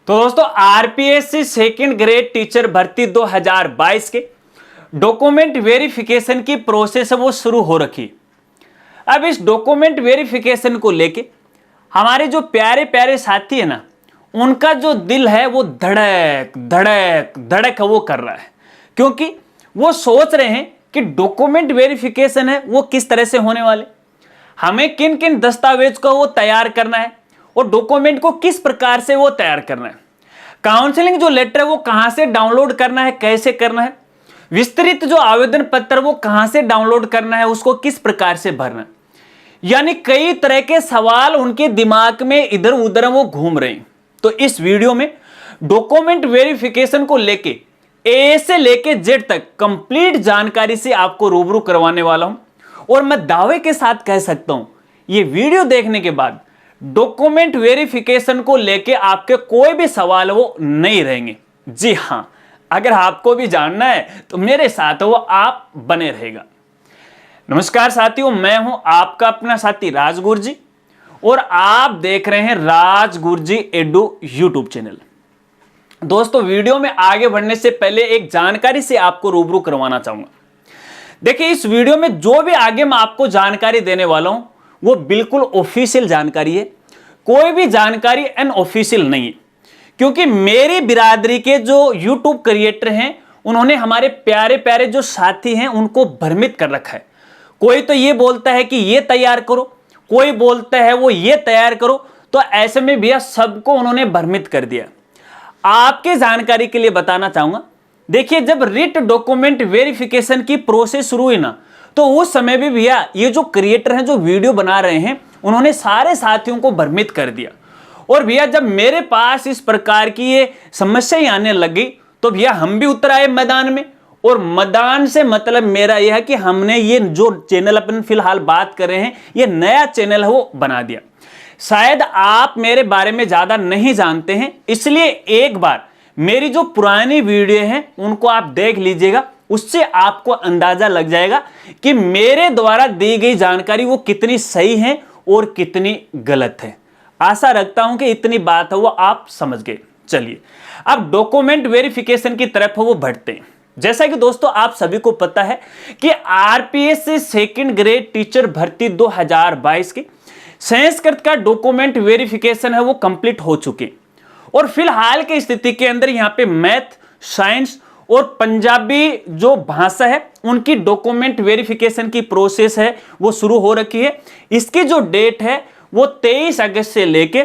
तो दोस्तों RPSC second grade teacher भर्ती 2022 के डॉक्यूमेंट वेरिफिकेशन की प्रोसेस है वो शुरू हो रखी। अब इस डॉक्यूमेंट वेरिफिकेशन को लेके हमारे जो प्यारे प्यारे साथी है ना, उनका जो दिल है वो धड़क धड़क धड़क वो कर रहा है, क्योंकि वो सोच रहे हैं कि डॉक्यूमेंट वेरिफिकेशन है वो किस तरह से होने वाले, हमें किन किन दस्तावेज को वो तैयार करना है और डॉक्यूमेंट को किस प्रकार से वो तैयार करना है, काउंसलिंग जो लेटर है वो कहां से डाउनलोड करना है, कैसे करना है, विस्तृत जो आवेदन पत्र वो कहां से डाउनलोड करना है, उसको किस प्रकार से भरना है। यानी कई तरह के सवाल उनके दिमाग में इधर उधर वो घूम रहे हैं। तो इस वीडियो में डॉक्यूमेंट वेरिफिकेशन को लेके ए से लेके जेड तक कंप्लीट जानकारी से आपको रूबरू करवाने वाला हूं और मैं दावे के साथ कह सकता हूं ये वीडियो देखने के बाद डॉक्यूमेंट वेरिफिकेशन को लेके आपके कोई भी सवाल वो नहीं रहेंगे। जी हां, अगर आपको भी जानना है तो मेरे साथ वो आप बने रहेगा। नमस्कार साथियों, मैं हूं आपका अपना साथी राज गुरजी और आप देख रहे हैं राज गुरजी एडू यूट्यूब चैनल। दोस्तों वीडियो में आगे बढ़ने से पहले एक जानकारी से आपको रूबरू करवाना चाहूंगा। देखिए इस वीडियो में जो भी आगे मैं आपको जानकारी देने वाला हूं वो बिल्कुल ऑफिशियल जानकारी है, कोई भी जानकारी अनऑफिशियल नहीं है, क्योंकि मेरी बिरादरी के जो यूट्यूब क्रिएटर हैं उन्होंने हमारे प्यारे प्यारे जो साथी हैं उनको भ्रमित कर रखा है। कोई तो ये बोलता है कि ये तैयार करो, कोई बोलता है वो ये तैयार करो, तो ऐसे में भैया सबको उन्होंने भ्रमित कर दिया। आपके जानकारी के लिए बताना चाहूंगा, देखिए जब रिट डॉक्यूमेंट वेरिफिकेशन की प्रोसेस शुरू हुई ना, तो उस समय भी भैया ये जो क्रिएटर हैं जो वीडियो बना रहे हैं उन्होंने सारे साथियों को भ्रमित कर दिया। और भैया जब मेरे पास इस प्रकार की ये समस्याएं आने लगी तो भैया हम भी उतर आए मैदान में। और मैदान से मतलब मेरा यह है कि हमने ये जो चैनल अपन फिलहाल बात कर रहे हैं ये नया चैनल है वो बना दिया। शायद आप मेरे बारे में ज्यादा नहीं जानते हैं, इसलिए एक बार मेरी जो पुरानी वीडियो हैं उनको आप देख लीजिएगा, उससे आपको अंदाजा लग जाएगा कि मेरे द्वारा दी गई जानकारी वो कितनी सही है और कितनी गलत है। आशा रखता हूं कि इतनी बात है वो आप समझ गए। चलिए अब डॉक्यूमेंट वेरिफिकेशन की तरफ वो बढ़ते हैं। जैसा कि दोस्तों आप सभी को पता है कि आरपीएससी सेकंड ग्रेड टीचर भर्ती 2022 की संस्कृत का डॉक्यूमेंट वेरिफिकेशन है वो कंप्लीट हो चुके और फिलहाल की स्थिति के अंदर यहां पे मैथ, साइंस और पंजाबी जो भाषा है उनकी डॉक्यूमेंट वेरिफिकेशन की प्रोसेस है वो शुरू हो रखी है। इसकी जो डेट है वो 23 अगस्त से लेके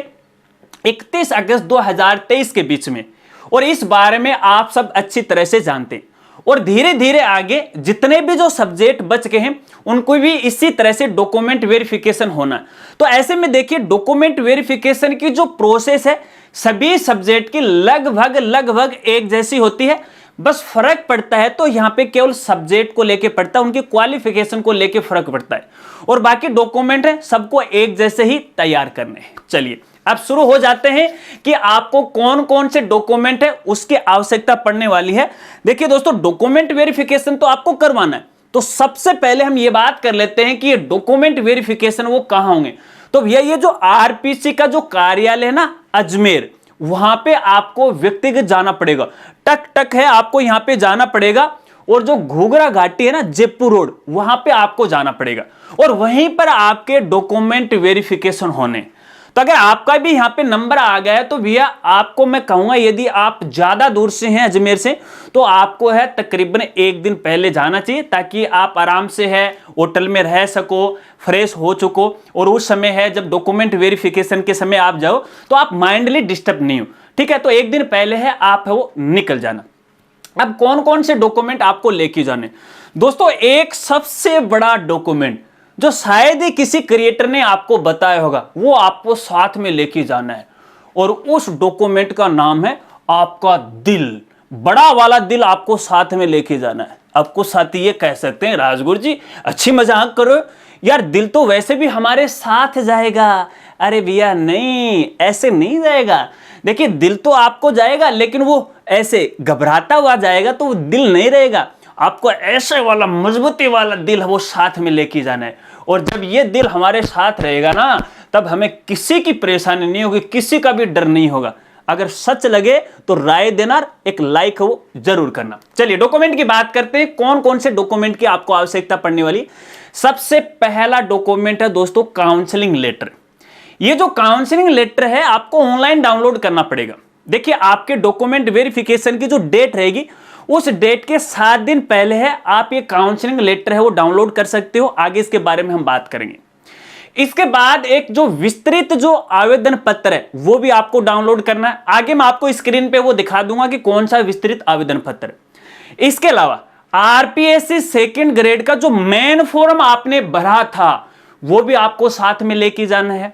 31 अगस्त 2023 के बीच में, और इस बारे में आप सब अच्छी तरह से जानते हैं। और धीरे धीरे आगे जितने भी जो सब्जेक्ट बच गए हैं उनको भी इसी तरह से डॉक्यूमेंट वेरिफिकेशन होना है। तो ऐसे में देखिए डॉक्यूमेंट वेरिफिकेशन की जो प्रोसेस है सभी सब्जेक्ट की लगभग एक जैसी होती है, बस फर्क पड़ता है तो यहां पे केवल सब्जेक्ट को लेके पड़ता है, उनकी क्वालिफिकेशन को लेके फर्क पड़ता है, और बाकी डॉक्यूमेंट है सबको एक जैसे ही तैयार करने हैं। चलिए अब शुरू हो जाते हैं कि आपको कौन कौन से डॉक्यूमेंट है उसकी आवश्यकता पड़ने वाली है। देखिए दोस्तों डॉक्यूमेंट वेरिफिकेशन तो आपको करवाना है, तो सबसे पहले हम ये बात कर लेते हैं कि ये डॉक्यूमेंट वेरिफिकेशन वो कहां होंगे। तो भैया ये जो आरपीसी का जो कार्यालय है ना अजमेर, वहां पे आपको व्यक्तिगत जाना पड़ेगा। टक टक है आपको यहां पे जाना पड़ेगा, और जो घूघरा घाटी है ना जयपुर रोड, वहां पे आपको जाना पड़ेगा और वहीं पर आपके डॉक्यूमेंट वेरिफिकेशन होने। तो अगर आपका भी यहां पे नंबर आ गया है तो भैया आपको मैं कहूंगा यदि आप ज्यादा दूर से हैं अजमेर से तो आपको है तकरीबन एक दिन पहले जाना चाहिए, ताकि आप आराम से है होटल में रह सको, फ्रेश हो चुको, और उस समय है जब डॉक्यूमेंट वेरिफिकेशन के समय आप जाओ तो आप माइंडली डिस्टर्ब नहीं हो। ठीक है, तो एक दिन पहले है आप है वो निकल जाना। अब कौन कौन से डॉक्यूमेंट आपको लेके जाने दोस्तों, एक सबसे बड़ा डॉक्यूमेंट जो शायद ही किसी क्रिएटर ने आपको बताया होगा वो आपको साथ में लेके जाना है, और उस डॉक्यूमेंट का नाम है आपका दिल। बड़ा वाला दिल आपको साथ में लेके जाना है। आपको साथी ये कह सकते हैं राजगुरु जी अच्छी मजाक करो यार, दिल तो वैसे भी हमारे साथ जाएगा। अरे भैया नहीं, ऐसे नहीं जाएगा। देखिए दिल तो आपको जाएगा लेकिन वो ऐसे घबराता हुआ जाएगा, तो वो दिल नहीं रहेगा। आपको ऐसे वाला मजबूती वाला दिल वो साथ में लेके जाना है, और जब ये दिल हमारे साथ रहेगा ना तब हमें किसी की परेशानी नहीं होगी, किसी का भी डर नहीं होगा। अगर सच लगे तो राय देना, एक लाइक वो जरूर करना। चलिए डॉक्यूमेंट की बात करते हैं, कौन कौन से डॉक्यूमेंट की आपको आवश्यकता पड़ने वाली। सबसे पहला डॉक्यूमेंट है दोस्तों काउंसलिंग लेटर। ये जो काउंसलिंग लेटर है आपको ऑनलाइन डाउनलोड करना पड़ेगा। देखिए आपके डॉक्यूमेंट वेरिफिकेशन की जो डेट रहेगी उस डेट के 7 दिन पहले है आप ये काउंसलिंग लेटर है वो डाउनलोड कर सकते हो। आगे इसके बारे में हम बात करेंगे। इसके बाद एक जो विस्तृत जो आवेदन पत्र है वो भी आपको डाउनलोड करना है। आगे मैं आपको स्क्रीन पे वो दिखा दूंगा कि कौन सा विस्तृत आवेदन पत्र। इसके अलावा आरपीएससी सेकंड ग्रेड का जो मेन फॉर्म आपने भरा था वो भी आपको साथ में लेके जाना है।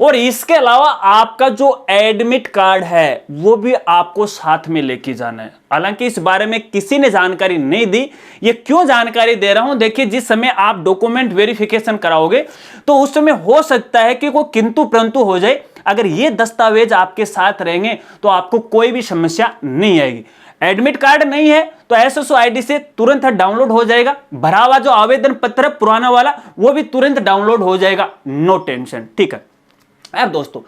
और इसके अलावा आपका जो एडमिट कार्ड है वो भी आपको साथ में लेके जाना है। हालांकि इस बारे में किसी ने जानकारी नहीं दी। ये क्यों जानकारी दे रहा हूं, देखिए जिस समय आप डॉक्यूमेंट वेरिफिकेशन कराओगे तो उस समय हो सकता है कि कोई किंतु परंतु हो जाए। अगर ये दस्तावेज आपके साथ रहेंगे तो आपको कोई भी समस्या नहीं आएगी। एडमिट कार्ड नहीं है तो एसएसओ आईडी से तुरंत डाउनलोड हो जाएगा। भरा हुआ जो आवेदन पत्र पुराना वाला वो भी तुरंत डाउनलोड हो जाएगा, नो टेंशन। ठीक है। अब दोस्तों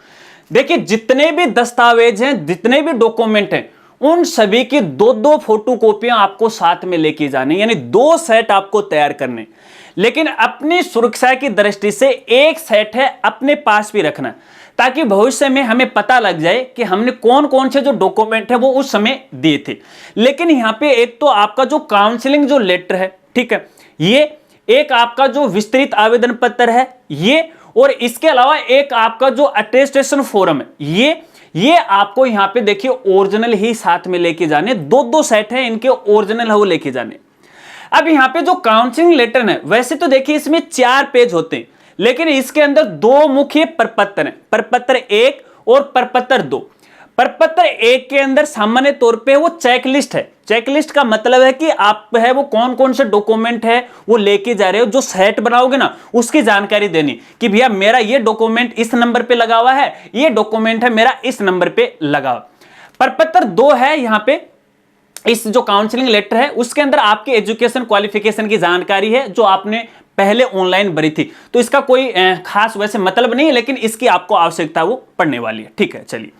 देखिए जितने भी दस्तावेज हैं, जितने भी डॉक्यूमेंट हैं, उन सभी की 2-2 फोटो कॉपियां आपको साथ में लेके जानी, यानी 2 सेट आपको तैयार करने। लेकिन अपनी सुरक्षा की दृष्टि से एक सेट है अपने पास भी रखना, ताकि भविष्य में हमें पता लग जाए कि हमने कौन कौन से जो डॉक्यूमेंट है वो उस समय दिए थे। लेकिन यहां पे एक तो आपका जो काउंसलिंग जो लेटर है, ठीक है, ये एक आपका जो विस्तृत आवेदन पत्र है ये, और इसके अलावा एक आपका जो अटेस्टेशन फॉर्म है ये आपको यहां पे देखिए ओरिजिनल ही साथ में लेके जाने। 2-2 सेट है इनके, ओरिजिनल है वो लेके जाने। अब यहां पे जो काउंसलिंग लेटर है वैसे तो देखिए इसमें 4 पेज होते हैं, लेकिन इसके अंदर 2 मुख्य प्रपत्र हैं, प्रपत्र 1 और प्रपत्र 2। प्रपत्र 1 के अंदर सामान्य तौर पे वो चेकलिस्ट है। चेकलिस्ट का मतलब है कि आप है वो कौन कौन से डॉक्यूमेंट है वो लेके जा रहे हो, जो सेट बनाओगे ना उसकी जानकारी देनी कि भैया मेरा ये डॉक्यूमेंट इस नंबर पे लगा हुआ है, ये डॉक्यूमेंट है मेरा इस नंबर पे लगा हुआ। प्रपत्र 2 है यहां पे, इस जो काउंसलिंग लेटर है उसके अंदर आपके एजुकेशन क्वालिफिकेशन की जानकारी है जो आपने पहले ऑनलाइन भरी थी। तो इसका कोई खास वैसे मतलब नहीं है, लेकिन इसकी आपको आवश्यकता वो पड़ने वाली है। ठीक है, चलिए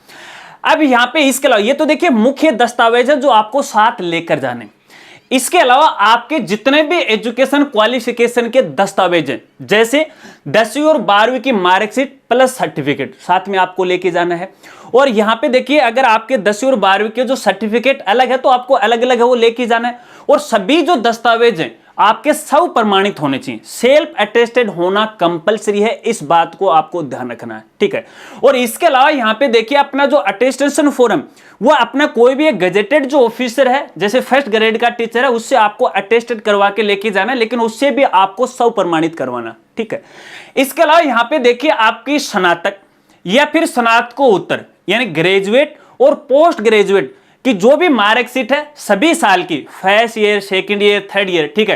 अब यहां पे इसके अलावा ये तो देखिए मुख्य दस्तावेज है जो आपको साथ लेकर जाने। इसके अलावा आपके जितने भी एजुकेशन क्वालिफिकेशन के दस्तावेज हैं, जैसे 10वीं और 12वीं की मार्कशीट प्लस सर्टिफिकेट साथ में आपको लेके जाना है। और यहां पे देखिए अगर आपके 10वीं और 12वीं के जो सर्टिफिकेट अलग है तो आपको अलग अलग है वो लेके जाना है। और सभी जो दस्तावेज हैं आपके सब प्रमाणित होने चाहिए, सेल्फ अटेस्टेड होना कंपलसरी है, इस बात को आपको ध्यान रखना है। ठीक है। और इसके अलावा यहां पे देखिए अपना जो अटेस्टेशन फॉर्म वो अपना कोई भी एक गजेटेड जो ऑफिसर है, जैसे फर्स्ट ग्रेड का टीचर है, उससे आपको अटेस्टेड करवा के लेके जाना है, लेकिन उससे भी आपको सब प्रमाणित करवाना। ठीक है। इसके अलावा यहां पे देखिए आपकी स्नातक या फिर स्नातकोत्तर यानी ग्रेजुएट और पोस्ट ग्रेजुएट कि जो भी मार्कशीट है सभी साल की, first year, second year, third year, ठीक है,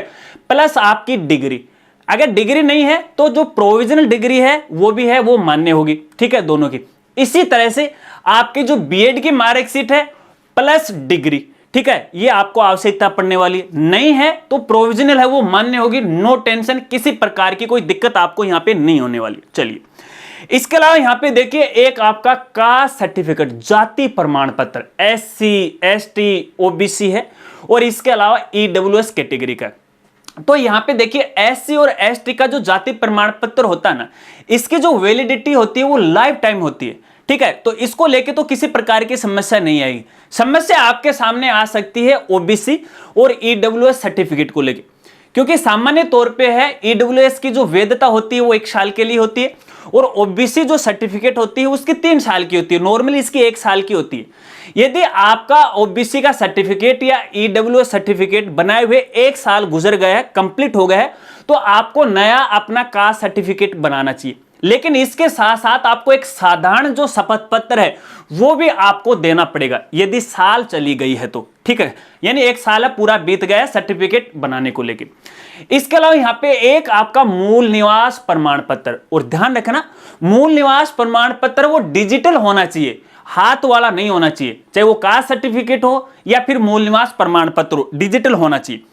प्लस आपकी डिग्री। अगर डिग्री नहीं है तो जो प्रोविजनल डिग्री है वो भी है, वो मान्य होगी। ठीक है, दोनों की। इसी तरह से आपकी जो बीएड की मार्कशीट है प्लस डिग्री, ठीक है, ये आपको आवश्यकता पड़ने वाली नहीं है तो प्रोविजनल है वो मान्य होगी, नो टेंशन, किसी प्रकार की कोई दिक्कत आपको यहां पे नहीं होने वाली। चलिए इसके अलावा यहां पे देखिए एक आपका कास्ट सर्टिफिकेट, जाति प्रमाण पत्र, एससी, एसटी, ओबीसी है, और इसके अलावा ईडब्ल्यूएस कैटेगरी का। तो यहां पे देखिए एससी और एसटी का जो जाति प्रमाण पत्र होता है ना, इसकी जो वैलिडिटी होती है वो लाइफ टाइम होती है। ठीक है, तो इसको लेके तो किसी प्रकार की समस्या नहीं आएगी। समस्या आपके सामने आ सकती है ओबीसी और ईडब्ल्यूएस सर्टिफिकेट को लेके, क्योंकि सामान्य तौर पे है ईडब्ल्यूएस की जो वैधता होती है वो 1 साल के लिए होती है, और ओबीसी जो सर्टिफिकेट होती है उसकी 3 साल की होती है, नॉर्मली इसकी 1 साल की होती है। यदि आपका ओबीसी का सर्टिफिकेट या ईडब्ल्यूएस सर्टिफिकेट बनाए हुए 1 साल गुजर गया है, कंप्लीट हो गया है, तो आपको नया अपना कास्ट सर्टिफिकेट बनाना चाहिए। लेकिन इसके साथ साथ आपको एक साधारण जो शपथ पत्र है वो भी आपको देना पड़ेगा यदि साल चली गई है तो। ठीक है, यानी 1 साल पूरा बीत गया है सर्टिफिकेट बनाने को लेकर। इसके अलावा यहां पे एक आपका मूल निवास प्रमाण पत्र, और ध्यान रखना मूल निवास प्रमाण पत्र वो डिजिटल होना चाहिए, हाथ वाला नहीं होना चाहिए, चाहे वो कास्ट सर्टिफिकेट हो या फिर मूल निवास प्रमाण पत्र हो, डिजिटल होना चाहिए।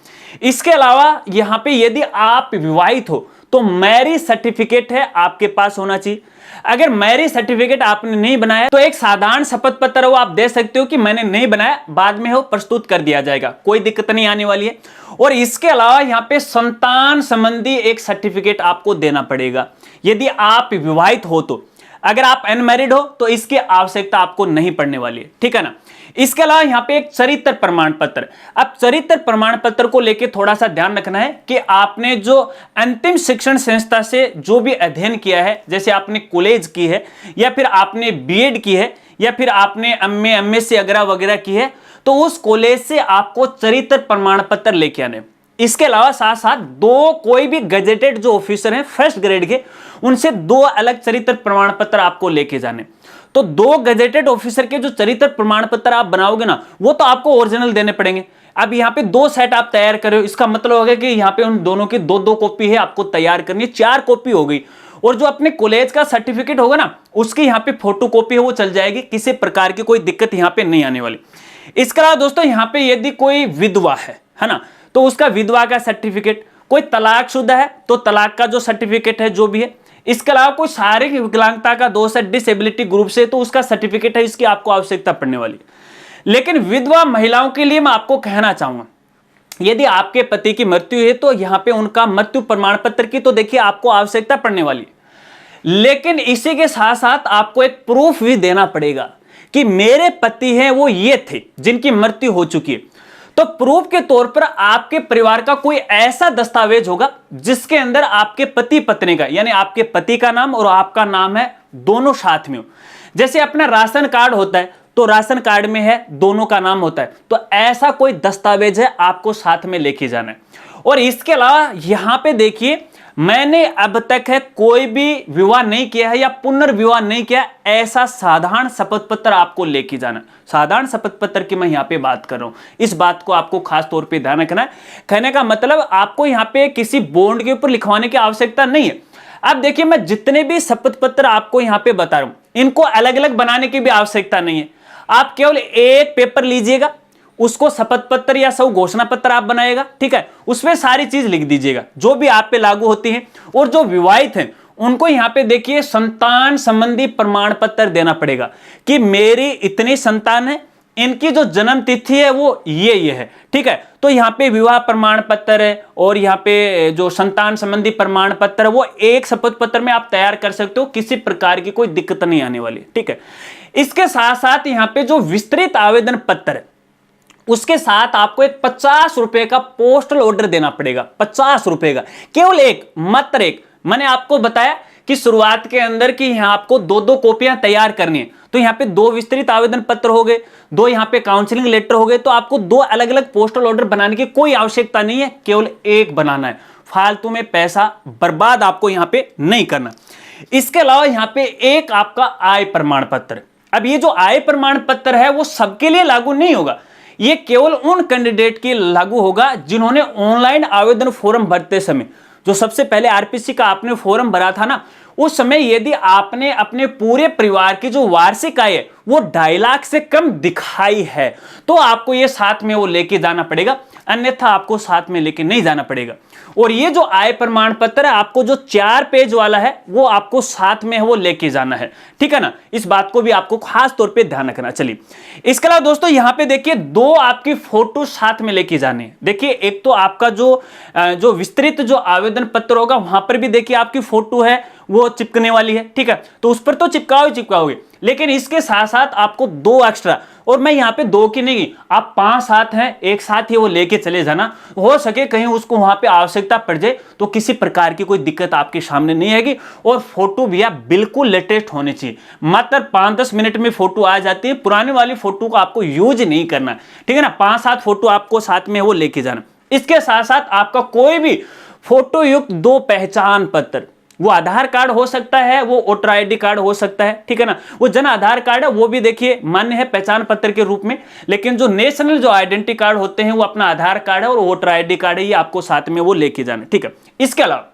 इसके अलावा यहां पे यदि आप विवाहित हो तो तो मैरिज सर्टिफिकेट है आपके पास होना चाहिए। अगर मैरिज सर्टिफिकेट आपने नहीं बनाया तो एक साधारण शपथ पत्र वो आप दे सकते हो कि मैंने नहीं बनाया, बाद में वो प्रस्तुत कर दिया जाएगा, कोई दिक्कत नहीं आने वाली है। और इसके अलावा यहां पे संतान संबंधी एक सर्टिफिकेट आपको देना पड़ेगा यदि आप विवाहित हो तो। अगर आप अनमैरिड हो तो इसकी आवश्यकता आपको नहीं पड़ने वाली है, ठीक है ना। इसके अलावा यहां पे एक चरित्र प्रमाण पत्र। अब चरित्र प्रमाण पत्र को लेकर थोड़ा सा ध्यान रखना है कि आपने जो अंतिम शिक्षण संस्था से जो भी अध्ययन किया है, जैसे आपने कॉलेज की है या फिर आपने बीएड की है या फिर आपने एमएससी वगैरह की है, तो उस कॉलेज से आपको चरित्र प्रमाण पत्र लेके आने। इसके अलावा साथ साथ दो कोई भी गजेटेड जो ऑफिसर हैं फर्स्ट ग्रेड के, उनसे दो अलग चरित्र प्रमाण पत्र आपको लेके जाने। तो दो गजेटेड ऑफिसर के जो चरित्र प्रमाण पत्र आप बनाओगे ना, वो तो आपको ओरिजिनल देने पड़ेंगे। अब यहाँ पे दो सेट आप तैयार कर रहे हो, इसका मतलब हो गया कि यहाँ पे उन दोनों की दो दो कॉपी है आपको तैयार करनी है, 4 कॉपी हो गई। और जो अपने कॉलेज का सर्टिफिकेट होगा ना, उसकी यहाँ पे फोटो कॉपी है वो चल जाएगी, किसी प्रकार की कोई दिक्कत यहाँ पे नहीं आने वाली। इसके अलावा दोस्तों यहाँ पे यदि कोई विधवा है ना, तो उसका विधवा का सर्टिफिकेट, कोई तलाकशुदा है तो तलाक का जो सर्टिफिकेट है जो भी है। इसके अलावा कोई शारीरिक विकलांगता का दोष है डिसेबिलिटी ग्रुप से, तो उसका सर्टिफिकेट है, इसकी आपको आवश्यकता पड़ने वाली है। लेकिन विधवा महिलाओं के लिए मैं आपको कहना चाहूंगा, यदि आपके पति की मृत्यु है तो यहां पे उनका मृत्यु प्रमाण पत्र की तो देखिए आपको आवश्यकता पड़ने वाली है। लेकिन इसी के साथ साथ आपको एक प्रूफ भी देना पड़ेगा कि मेरे पति हैं वो ये थे जिनकी मृत्यु हो चुकी है। तो प्रूफ के तौर पर आपके परिवार का कोई ऐसा दस्तावेज होगा जिसके अंदर आपके पति पत्नी का, यानी आपके पति का नाम और आपका नाम है दोनों साथ में हो। जैसे अपना राशन कार्ड होता है तो राशन कार्ड में है दोनों का नाम होता है, तो ऐसा कोई दस्तावेज है आपको साथ में लेके जाना है। और इसके अलावा यहां पे देखिए, मैंने अब तक है कोई भी विवाह नहीं किया है या पुनर्विवाह नहीं किया, ऐसा साधारण शपथ पत्र आपको लेके जाना। साधारण शपथ पत्र की मैं यहां पे बात कर रहा हूं, इस बात को आपको खास तौर पे ध्यान रखना है। कहने का मतलब आपको यहां पे किसी बॉन्ड के ऊपर लिखवाने की आवश्यकता नहीं है। अब देखिए, मैं जितने भी शपथ पत्र आपको यहां पे बता रहा हूं, इनको अलग अलग बनाने की भी आवश्यकता नहीं है। आप केवल एक पेपर लीजिएगा, उसको शपथ पत्र या सब घोषणा पत्र आप बनाएगा, ठीक है, उसमें सारी चीज लिख दीजिएगा जो भी आप पे लागू होती है। और जो विवाहित हैं उनको यहां पे देखिए संतान संबंधी प्रमाण पत्र देना पड़ेगा कि मेरी इतनी संतान है, इनकी जो जन्म तिथि है वो ये है, ठीक है। तो यहाँ पे विवाह प्रमाण पत्र है और यहाँ पे जो संतान संबंधी प्रमाण पत्र है वो एक शपथ पत्र में आप तैयार कर सकते हो, किसी प्रकार की कोई दिक्कत नहीं आने वाली, ठीक है। इसके साथ साथ यहाँ पे जो विस्तृत आवेदन पत्र है उसके साथ आपको एक 50 रुपए का पोस्टल ऑर्डर देना पड़ेगा, 50 रुपए का, केवल एक, मात्र एक। मैंने आपको बताया कि शुरुआत के अंदर कि यहां आपको दो दो कॉपियां तैयार करनी है, तो यहां पे 2 विस्तृत आवेदन पत्र हो गए, 2 यहां पे काउंसलिंग लेटर हो गए, तो आपको 2 अलग अलग पोस्टल ऑर्डर बनाने की कोई आवश्यकता नहीं है, केवल एक बनाना है। फालतू में पैसा बर्बाद आपको यहां पे नहीं करना। इसके अलावा यहां पे एक आपका आय प्रमाण पत्र। अब ये जो आय प्रमाण पत्र है वो सबके लिए लागू नहीं होगा, ये केवल उन कैंडिडेट के लागू होगा जिन्होंने ऑनलाइन आवेदन फॉर्म भरते समय, जो सबसे पहले आरपीसी का आपने फॉर्म भरा था ना, उस समय यदि आपने अपने पूरे परिवार की जो वार्षिक आय है वो 2.5 लाख से कम दिखाई है, तो आपको ये साथ में वो लेके जाना पड़ेगा, अन्यथा आपको साथ में लेके नहीं जाना पड़ेगा। और ये जो आय प्रमाण पत्र है आपको जो 4 पेज वाला है वो आपको साथ में वो लेके जाना है, ठीक है ना। इस बात को भी आपको खास तौर पे ध्यान रखना। चलिए, इसके अलावा दोस्तों यहाँ पे देखिए 2 आपकी फोटो साथ में लेके जाने हैं। देखिए, एक तो आपका जो विस्तृत जो आवेदन पत्र होगा वहां पर भी देखिए आपकी फोटो है वो चिपकने वाली है, ठीक है, तो उस पर तो चिपकाओगे, लेकिन इसके साथ साथ आपको 2 एक्स्ट्रा, और मैं यहाँ पे 2 की नहीं, आप 5 साथ हैं, एक साथ ही वो लेके चले जाना। हो सके कहीं उसको वहां पे आवश्यकता पड़ जाए तो किसी प्रकार की कोई दिक्कत आपके सामने नहीं आएगी। और फोटो भैया बिल्कुल लेटेस्ट होनी चाहिए, मात्र 5-10 मिनट में फोटो आ जाती है, पुराने वाली फोटो को आपको यूज नहीं करना, ठीक है ना। 5-7 फोटो आपको साथ में वो लेके जाना। इसके साथ साथ आपका कोई भी फोटो युक्त 2 पहचान पत्र, वो आधार कार्ड हो सकता है, वो वोटर आईडी कार्ड हो सकता है, ठीक है ना। वो जन आधार कार्ड है वो भी देखिए मान्य है पहचान पत्र के रूप में, लेकिन जो नेशनल जो आइडेंटिटी कार्ड होते हैं वो अपना आधार कार्ड है और वोटर आईडी कार्ड है, ये आपको साथ में वो लेके जाना, ठीक है। इसके अलावा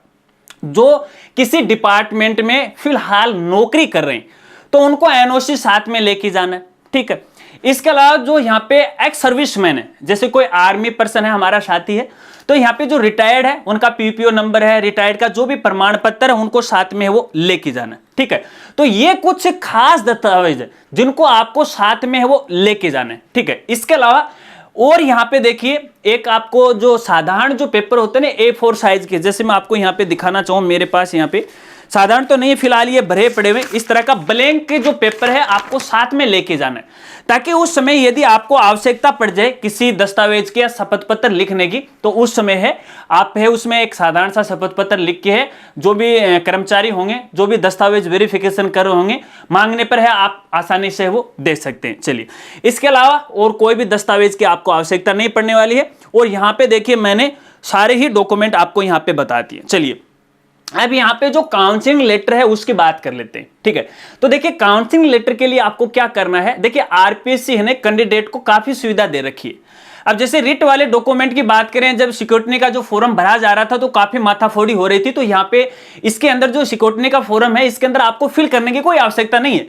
जो किसी डिपार्टमेंट में फिलहाल नौकरी कर रहे हैं तो उनको एनओसी साथ में लेके जाना है, ठीक है। इसके अलावा जो यहाँ पे एक्स सर्विसमैन है, जैसे कोई आर्मी पर्सन है, हमारा साथी है, तो यहाँ पे जो रिटायर्ड है उनका पीपीओ नंबर है, रिटायर्ड का जो भी प्रमाण पत्र है उनको साथ में वो लेके जाना है। ठीक है, तो ये कुछ खास दस्तावेज है जिनको आपको साथ में है वो लेके जाना है। ठीक है, इसके अलावा और यहाँ पे देखिए एक आपको जो साधारण जो पेपर होते हैं ना A4 साइज के, जैसे मैं आपको यहाँ पे दिखाना चाहूँ, मेरे पास यहाँ पे साधारण तो नहीं फिलहाल ये भरे पड़े हुए, इस तरह का ब्लैंक के जो पेपर है आपको साथ में लेके जाना है, ताकि उस समय यदि आपको आवश्यकता पड़ जाए किसी दस्तावेज की या शपथ पत्र लिखने की, तो उस समय है आप है उसमें एक साधारण सा शपथ पत्र लिख के है जो भी कर्मचारी होंगे, जो भी दस्तावेज वेरिफिकेशन कर रहे होंगे, मांगने पर है आप आसानी से वो दे सकते हैं। चलिए, इसके अलावा और कोई भी दस्तावेज की आपको आवश्यकता नहीं पड़ने वाली है। और यहाँ पे देखिए मैंने सारे ही डॉक्यूमेंट आपको यहाँ पे बता दिए। चलिए, अब यहाँ पे जो काउंसलिंग लेटर है उसकी बात कर लेते हैं। ठीक है, तो देखिए काउंसलिंग लेटर के लिए आपको क्या करना है, देखिए आरपीएससी है ना कैंडिडेट को काफी सुविधा दे रखी है। अब जैसे रिट वाले डॉक्यूमेंट की बात करें, जब सिक्योरिटी का जो फॉर्म भरा जा रहा था तो काफी माथाफोड़ी हो रही थी, तो यहाँ पे इसके अंदर जो सिक्योरिटी का फॉर्म है इसके अंदर आपको फिल करने की कोई आवश्यकता नहीं है,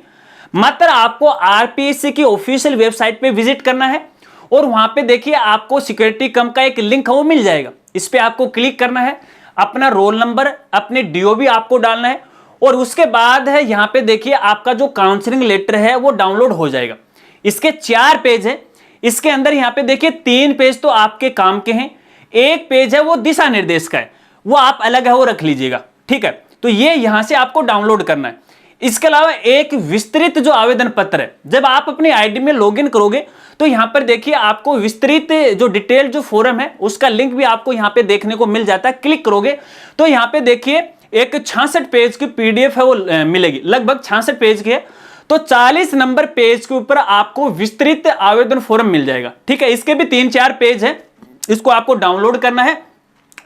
मात्र आपको आरपीएससी की ऑफिशियल वेबसाइट पे विजिट करना है और वहां पे देखिए आपको सिक्योरिटी कम का एक लिंक है वो मिल जाएगा, इस पे आपको क्लिक करना है, अपना रोल नंबर, अपने डीओबी आपको डालना है और उसके बाद है यहाँ पे देखिए आपका जो काउंसलिंग लेटर है वो डाउनलोड हो जाएगा। इसके 4 पेज है, इसके अंदर यहाँ पे देखिए 3 पेज तो आपके काम के हैं, 1 पेज है वो दिशा निर्देश का है, वो आप अलग है वो रख लीजिएगा। ठीक है, तो ये यहाँ से आपको डाउनलोड करना है। इसके अलावा एक विस्तृत जो आवेदन पत्र है, जब आप अपनी आईडी में लॉगिन करोगे तो यहां पर देखिए आपको विस्तृत जो डिटेल जो फॉर्म है उसका लिंक भी आपको यहां पे देखने को मिल जाता है। क्लिक करोगे तो यहां पे देखिए एक 66 पेज की पीडीएफ है वो मिलेगी, लगभग 66 पेज की है, तो 40 नंबर पेज के ऊपर आपको विस्तृत आवेदन फॉर्म मिल जाएगा। ठीक है, इसके भी 3-4 पेज है, इसको आपको डाउनलोड करना है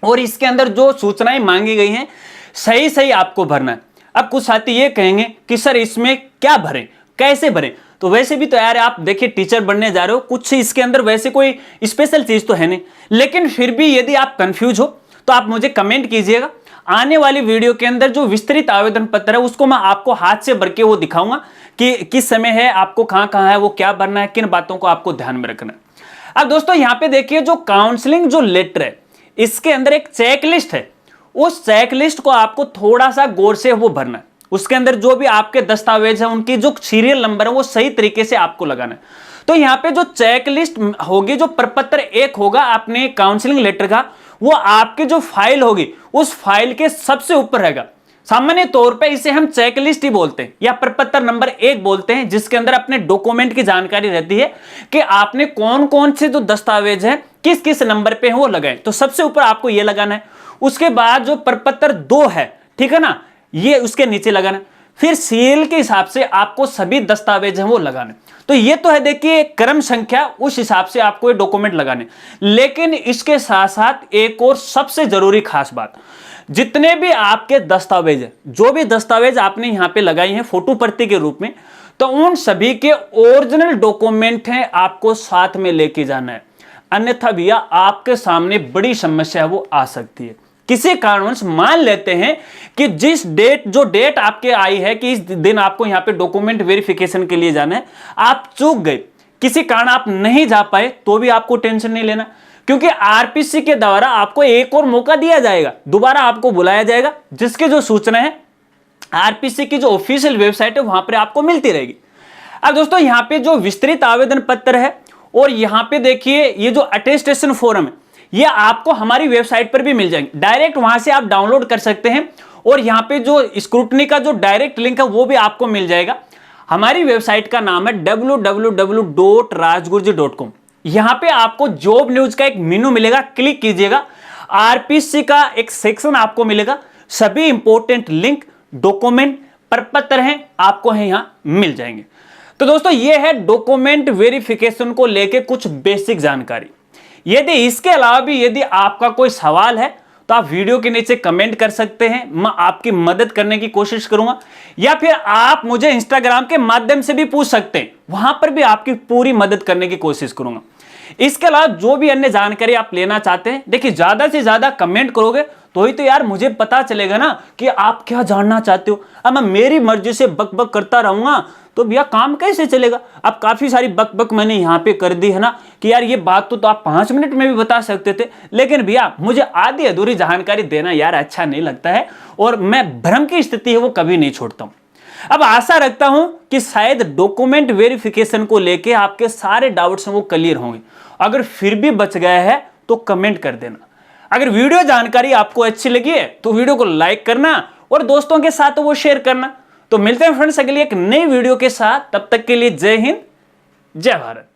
और इसके अंदर जो सूचनाएं मांगी गई हैं सही सही आपको भरना है। अब कुछ साथी ये कहेंगे कि सर इसमें क्या भरें, कैसे भरें, तो वैसे भी तो यार आप देखिए टीचर बनने जा रहे हो, कुछ इसके अंदर वैसे कोई स्पेशल चीज तो है नहीं, लेकिन फिर भी यदि आप कंफ्यूज हो तो आप मुझे कमेंट कीजिएगा। आने वाली वीडियो के अंदर जो विस्तृत आवेदन पत्र है उसको मैं आपको हाथ से भर के वो दिखाऊंगा कि किस समय है, आपको कहां कहां है वो क्या भरना है, किन बातों को आपको ध्यान में रखना है। अब दोस्तों यहाँ पे देखिए जो काउंसलिंग जो लेटर है इसके अंदर एक चेकलिस्ट है, उस चेकलिस्ट को आपको थोड़ा सा गौर से वो भरना है। उसके अंदर जो भी आपके दस्तावेज है उनकी जो सीरियल नंबर है वो सही तरीके से आपको लगाना है। तो यहाँ पे जो चेकलिस्ट होगी, जो प्रपत्र 1 होगा अपने काउंसलिंग लेटर का, वो आपकी जो फाइल होगी उस फाइल के सबसे ऊपर रहेगा। सामान्य तौर पे इसे हम चेकलिस्ट ही बोलते हैं या प्रपत्र नंबर 1 बोलते हैं, जिसके अंदर अपने डॉक्यूमेंट की जानकारी रहती है कि आपने कौन कौन से जो दस्तावेज है किस किस नंबर पे है वो लगाए, तो सबसे ऊपर आपको ये लगाना है। उसके बाद जो प्रपत्र 2 है, ठीक है ना, ये उसके नीचे लगाना, फिर सीरियल के हिसाब से आपको सभी दस्तावेज हैं वो लगाने। तो ये तो है देखिए क्रम संख्या, उस हिसाब से आपको ये डॉक्यूमेंट लगाने। लेकिन इसके साथ साथ एक और सबसे जरूरी खास बात, जितने भी आपके दस्तावेज है, जो भी दस्तावेज आपने यहां पे लगाई हैं फोटो प्रति के रूप में, तो उन सभी के ओरिजिनल डॉक्यूमेंट हैं आपको साथ में लेके जाना है, अन्यथा भैया आपके सामने बड़ी समस्या है वो आ सकती है। किसी कारणवश मान लेते हैं कि जो डेट आपके आई है कि इस दिन आपको यहां पे डॉक्यूमेंट वेरिफिकेशन के लिए जाना है, आप चूक गए, किसी कारण आप नहीं जा पाए, तो भी आपको टेंशन नहीं लेना, क्योंकि आरपीसी के द्वारा आपको एक और मौका दिया जाएगा, दोबारा आपको बुलाया जाएगा, जिसकी जो सूचना है आरपीसी की जो ऑफिशियल वेबसाइट है वहां पर आपको मिलती रहेगी। अब दोस्तों यहां पे जो विस्तृत आवेदन पत्र है और यहां पे देखिए ये जो अटेस्टेशन फॉर्म है ये आपको हमारी वेबसाइट पर भी मिल जाएंगे, डायरेक्ट वहां से आप डाउनलोड कर सकते हैं और यहां पे जो स्क्रूटनी का जो डायरेक्ट लिंक है वो भी आपको मिल जाएगा। हमारी वेबसाइट का नाम है www.rajgurji.com। यहां पे आपको जॉब न्यूज का एक मेनू मिलेगा, क्लिक कीजिएगा, आरपीसी का एक सेक्शन आपको मिलेगा, सभी इंपॉर्टेंट लिंक, डॉक्यूमेंट, प्रपत्र हैं आपको यहां मिल जाएंगे। तो दोस्तों ये है डॉक्यूमेंट वेरिफिकेशन को लेके कुछ बेसिक जानकारी। यदि इसके अलावा भी यदि आपका कोई सवाल है तो आप वीडियो के नीचे कमेंट कर सकते हैं, मैं आपकी मदद करने की कोशिश करूंगा, या फिर आप मुझे इंस्टाग्राम के माध्यम से भी पूछ सकते हैं, वहां पर भी आपकी पूरी मदद करने की कोशिश करूंगा। इसके अलावा जो भी अन्य जानकारी आप लेना चाहते हैं, देखिए ज्यादा से ज्यादा कमेंट करोगे तो ही तो यार मुझे पता चलेगा ना कि आप क्या जानना चाहते हो। अब मैं मेरी मर्जी से बक बक करता रहूंगा तो भैया काम कैसे चलेगा। अब काफी सारी बक बक मैंने यहां पे कर दी है ना कि यार ये बात तो आप 5 मिनट में भी बता सकते थे, लेकिन भैया मुझे आधी अधूरी जानकारी देना यार अच्छा नहीं लगता है, और मैं भ्रम की स्थिति है वो कभी नहीं छोड़ता हूं। अब आशा रखता हूं कि शायद डॉक्यूमेंट वेरिफिकेशन को लेके आपके सारे डाउट्स हैं वो क्लियर होंगे। अगर फिर भी बच गया है तो कमेंट कर देना। अगर वीडियो जानकारी आपको अच्छी लगी है तो वीडियो को लाइक करना और दोस्तों के साथ वो शेयर करना। तो मिलते हैं फ्रेंड्स अगली एक नई वीडियो के साथ, तब तक के लिए जय हिंद, जय भारत।